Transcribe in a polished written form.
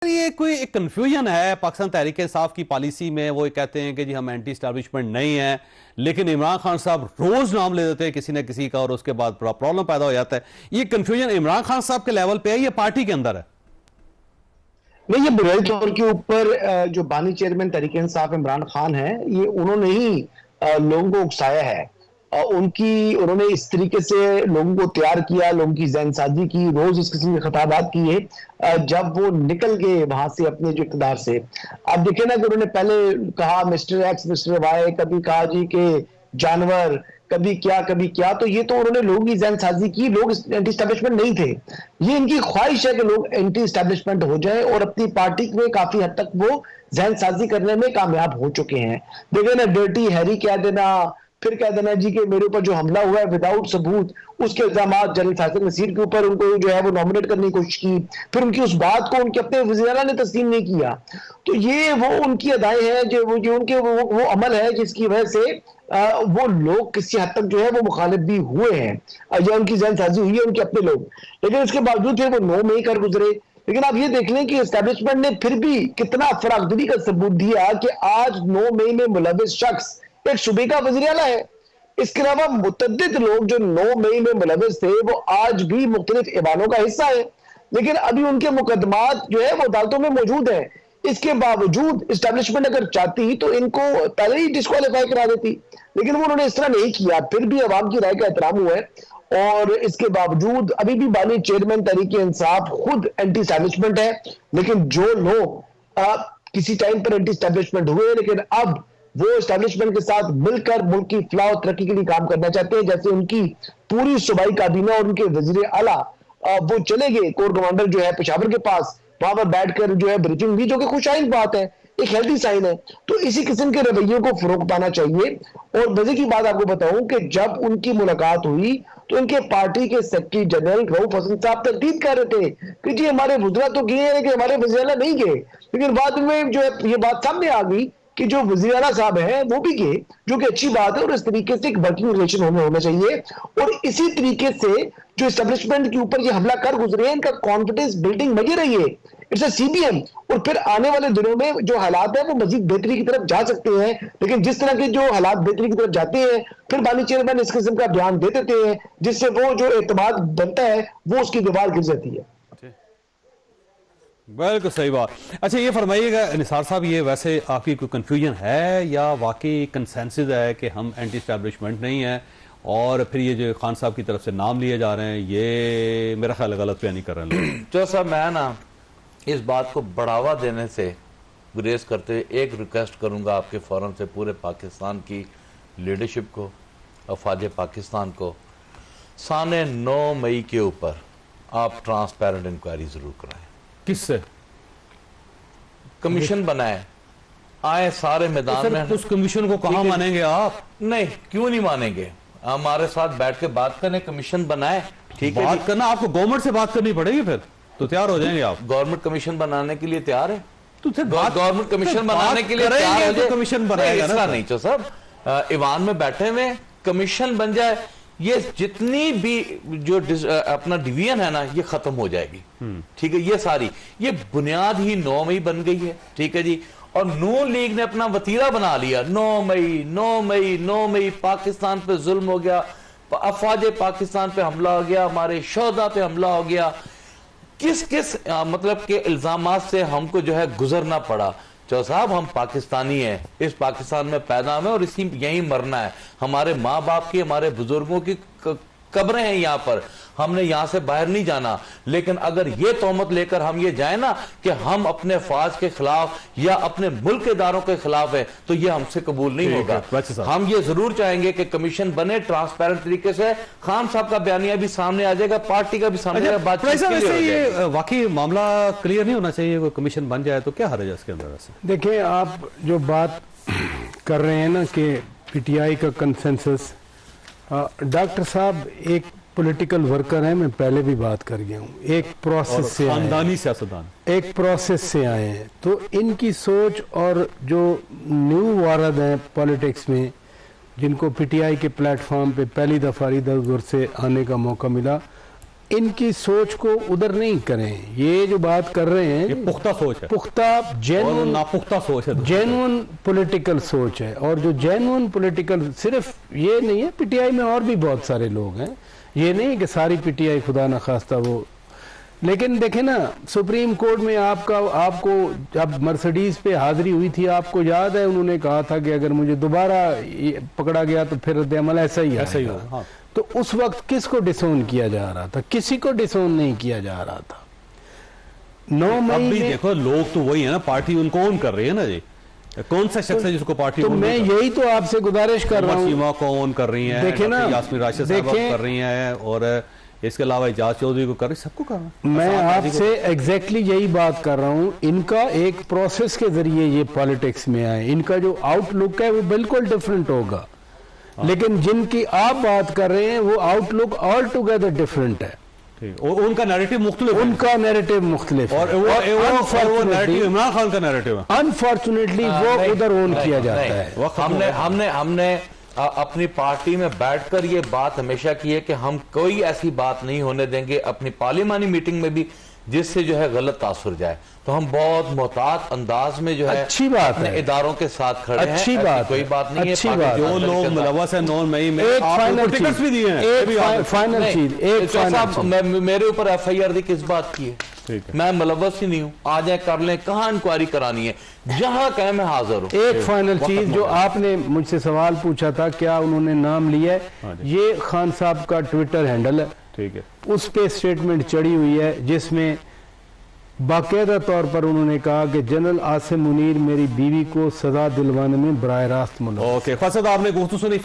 ये कोई एक कंफ्यूजन है पाकिस्तान तहरीक इंसाफ की पॉलिसी में। वो कहते हैं कि जी हम एंटी एस्टैब्लिशमेंट नहीं है, लेकिन इमरान खान साहब रोज नाम ले देते हैं किसी न किसी का और उसके बाद बड़ा प्रॉब्लम पैदा हो जाता है। ये कंफ्यूजन इमरान खान साहब के लेवल पे है या पार्टी के अंदर है? नहीं, ये बुनियादी तौर के ऊपर जो बानी चेयरमैन तहरीक इंसाफ इमरान खान है, ये उन्होंने ही लोगों को उकसाया है। उन्होंने इस तरीके से लोगों को तैयार किया, लोगों की ज़हनसाजी की, रोज इस किस्म के खिताबात किए जब वो निकल गए वहां से अपने जो इक़्तिदार से। अब देखे ना कि उन्होंने पहले कहा मिस्टर एक्स मिस्टर वाई, कभी कहा जी के जानवर, कभी क्या, तो ये तो उन्होंने लोगों की ज़हनसाजी की। लोग एंटी एस्टैब्लिशमेंट नहीं थे, ये इनकी ख्वाहिश है कि लोग एंटी एस्टैब्लिशमेंट हो जाए और अपनी पार्टी में काफी हद तक वो ज़हनसाजी करने में कामयाब हो चुके हैं। देखे ना, डर्टी हैरी कह देना, फिर कह देना जी कि मेरे ऊपर जो हमला हुआ है विदाउट सबूत, उसके इल्जाम जनरल फैसल नसीर के ऊपर उनको जो है वो नॉमिनेट करने की कोशिश की, फिर उनकी उस बात को उनके अपने वज़ीर-ए-आला ने तस्लीम नहीं किया। तो ये वो उनकी अदाएं हैं, जो उनके वो अमल है जिसकी वजह से वो लोग किसी हद तक जो है वो मुखालिफ भी हुए हैं या उनकी जहनसाजी हुई है उनके अपने लोग, लेकिन उसके बावजूद वो नो में ही कर गुजरे। लेकिन आप ये देख लें कि एस्टैब्लिशमेंट ने फिर भी कितना फरागदिली का सबूत दिया कि आज 9 मई में मुलविस शख्स एक सूबे का वज़ीर-ए-आला है। इसके अलावा मुतअद्दिद लोग जो 9 मई में मुलविस थे वो आज भी मुख्तलिफ ऐवानों का हिस्सा है, लेकिन अभी उनके मुकदमात जो है वो अदालतों में मौजूद है। इसके बावजूद एस्टैब्लिशमेंट अगर चाहती तो इनको पहले ही डिस्क्वालीफाई करा देती, लेकिन वो उन्होंने इस तरह नहीं किया। फिर भी अवाम की राय का एहतराम हुआ है और इसके बावजूद अभी भी बानी चेयरमैन तहरीक इंसाफ खुद एंटी एस्टैब्लिशमेंट है। लेकिन जो लोग किसी टाइम पर एंटी एस्टैब्लिशमेंट हुए लेकिन अब वो एस्टैब्लिशमेंट के साथ मिलकर मुल्क की फलाह और तरक्की के लिए काम करना चाहते हैं, जैसे उनकी पूरी सूबाई काबीना और उनके वजीर आला वो चले गए कोर कमांडर जो है पेशावर के पास, वहां पर बैठकर जो है ब्रीफिंग दी, जो कि खुशाइन बात है, एक हेल्दी साइन है। तो इसी किस्म के रवैयों को फरोग पाना चाहिए। और मजे की बात आपको बताऊं कि जब उनकी मुलाकात हुई तो उनके पार्टी के सेक्रेटरी जनरल रऊफ हसन साहब तकदीद कर रहे थे कि जी हमारे वज़ीरा तो गए हैं लेकिन हमारे वज़ीर-ए-आला नहीं गए। लेकिन बाद में जो है ये बात सामने आ गई कि जो वज़ीर-ए-आला साहब हैं वो भी गए, जो कि अच्छी बात है और इस तरीके से एक वर्किंग रिलेशन होना चाहिए। और इसी तरीके से जो एस्टैब्लिशमेंट के ऊपर ये हमला कर गुजरे हैं, इनका कॉन्फिडेंस बिल्डिंग मजी रही है, इट्स अ सीबीएम। और फिर आने वाले दिनों में जो हालात है वो मजीद बेहतरी की तरफ जा सकते हैं, लेकिन जिस तरह के जो हालात बेहतरी की तरफ जाते हैं फिर बानी चेयरमैन इस किस्म का बयान दे देते हैं जिससे वो जो एतमाद बनता है वो उसकी दीवार गिर जाती है। बिल्कुल सही बात। अच्छा ये फरमाइएगा निसार साहब, ये वैसे आपकी कोई कंफ्यूजन है या वाकई कंसेंसस है कि हम एंटी एस्टैब्लिशमेंट नहीं है, और फिर ये जो खान साहब की तरफ से नाम लिए जा रहे हैं ये मेरा ख्याल गलत बयानी कर रहे हैं? जो साहब मैं ना इस बात को बढ़ावा देने से गुरेज करते हुए एक रिक्वेस्ट करूंगा आपके फोरम से पूरे पाकिस्तान की लीडरशिप को, अफवाज पाकिस्तान को, साने 9 मई के ऊपर आप ट्रांसपेरेंट इंक्वायरी जरूर कराएं। किससे? कमीशन बनाए, आए सारे मैदान में। उस कमीशन को कहां मानेंगे आप? नहीं, क्यों नहीं मानेंगे, हमारे साथ बैठ के बात करें, कमीशन बनाए। ठीक है, बात करना आपको गवर्नमेंट से बात करनी पड़ेगी, फिर तो तैयार हो जाएंगे आप। गवर्नमेंट कमीशन बनाने के लिए तैयार है, तो गवर्नमेंट कमीशन बनाने के लिए तैयार हो जाए, कमीशन बनाएगा ना। नहीं तो सब ईवान में बैठे हुए कमीशन बन जाए, ये जितनी भी जो अपना डिवीजन है ना ये खत्म हो जाएगी। ठीक है, ये सारी ये बुनियाद ही 9 मई बन गई है। ठीक है जी, और नून लीग ने अपना वतीरा बना लिया। 9 मई पाकिस्तान पे जुल्म हो गया, अफवाज पाकिस्तान पे हमला हो गया, हमारे शोहदा पे हमला हो गया, किस किस मतलब के इल्जामात से हमको जो है गुजरना पड़ा। चौ साहब हम पाकिस्तानी हैं, इस पाकिस्तान में पैदा हुए और इसी यहीं मरना है। हमारे माँ बाप की, हमारे बुजुर्गों की कब्रें हैं यहाँ पर, हमने यहाँ से बाहर नहीं जाना। लेकिन अगर ये तोहमत लेकर हम ये जाए ना कि हम अपने फौज के खिलाफ या अपने मुल्क के इदारों के खिलाफ है, तो ये हमसे कबूल नहीं होगा। हम ये जरूर चाहेंगे कि कमीशन बने ट्रांसपेरेंट तरीके से। खान साहब का बयानिया भी सामने आ जाएगा, पार्टी का भी सामने आ जाएगा। ये वाकई मामला क्लियर नहीं होना चाहिए, कोई कमीशन बन जाए तो क्या हर्ज है इसके अंदर? देखिए, आप जो बात कर रहे हैं ना कि पीटीआई का कंसेंसस, डॉक्टर साहब एक पॉलिटिकल वर्कर हैं, मैं पहले भी बात कर गया हूँ, एक प्रोसेस से खानदानी सियासतदान, एक प्रोसेस से आए हैं। तो इनकी सोच और जो न्यू वारद हैं पॉलिटिक्स में, जिनको पीटीआई के प्लेटफॉर्म पे पहली दफा इधर उधर से आने का मौका मिला, इनकी सोच को उधर नहीं करें। ये जो बात कर रहे हैं ये पुख्ता सोच है, पुख्ता जेन्युइन नापुख्ता सोच है, जेन्युइन पॉलिटिकल सोच है। और जो जेन्युइन पॉलिटिकल सिर्फ ये नहीं है, पीटीआई में और भी बहुत सारे लोग हैं, ये नहीं कि सारी पीटीआई खुदा न खास्ता वो। लेकिन देखें ना, सुप्रीम कोर्ट में आपको जब मर्सिडीज पे हाजिरी हुई थी, आपको याद है उन्होंने कहा था कि अगर मुझे दोबारा पकड़ा गया तो फिर रद्द-ए-अमल ऐसा ही होगा। हाँ। तो उस वक्त किसको डिसोन किया जा रहा था? किसी को डिसोन नहीं किया जा रहा था। 9 मई अब भी में देखो लोग तो वही है ना, पार्टी उनको ओन कर रही है ना जी। कौन सा शख्स है जिसको पार्टी तो ओन मैं यही तो आपसे गुजारिश कर रहा हूँ, सीमा को ओन कर रही है, देखे ना, यास्मीन राशिद साहब कर रही है, और इसके अलावा इजाज चौधरी को कर रही, सबको करना। मैं आपसे एग्जैक्टली यही बात कर रहा हूँ। इनका एक प्रोसेस के जरिए ये पॉलिटिक्स में आए, इनका जो आउटलुक है वो बिल्कुल डिफरेंट होगा। लेकिन जिनकी आप बात कर रहे हैं वो आउटलुक ऑल टुगेदर डिफरेंट है। और उनका नैरेटिव मुख्तलिफ है, उनका नैरेटिव मुख्तलिफ है, और वो नैरेटिव इमरान खान का नैरेटिव है। अनफॉर्चुनेटली वो उधर ओन किया जाता है। हमने अपनी पार्टी में बैठकर ये बात हमेशा की है कि हम कोई ऐसी बात नहीं होने देंगे अपनी पार्लिमानी मीटिंग में भी जिससे जो है गलत तासुर जाए। तो हम बहुत मोहतात अंदाज में जो है अच्छी बात है, इदारों के साथ खड़े हैं। अच्छी बात, कोई बात नहीं अच्छी है। बात। जो लोग मुलव्वस है 9 मई में, एक फाइनल टिकट्स भी दिए हैं, एक फाइनल चीज, एक फाइनल मेरे ऊपर FIR दी किस बात की है? मैं मुलव्वस ही नहीं हूँ। आ जाए कर लें, कहाँ इंक्वायरी करानी है, जहां कहे मैं हाजिर हूँ। एक फाइनल चीज जो आपने मुझसे सवाल पूछा था, क्या उन्होंने नाम लिया है, ये खान साहब का ट्विटर हैंडल है, ठीक है, उस पे स्टेटमेंट चढ़ी हुई है जिसमें बाकायदा तौर पर उन्होंने कहा कि जनरल आसिम मुनीर मेरी बीवी को सजा दिलवाने में बराह रास्त मुलव्वस। ओके, फसद आपने गुफ्तगू सुनी।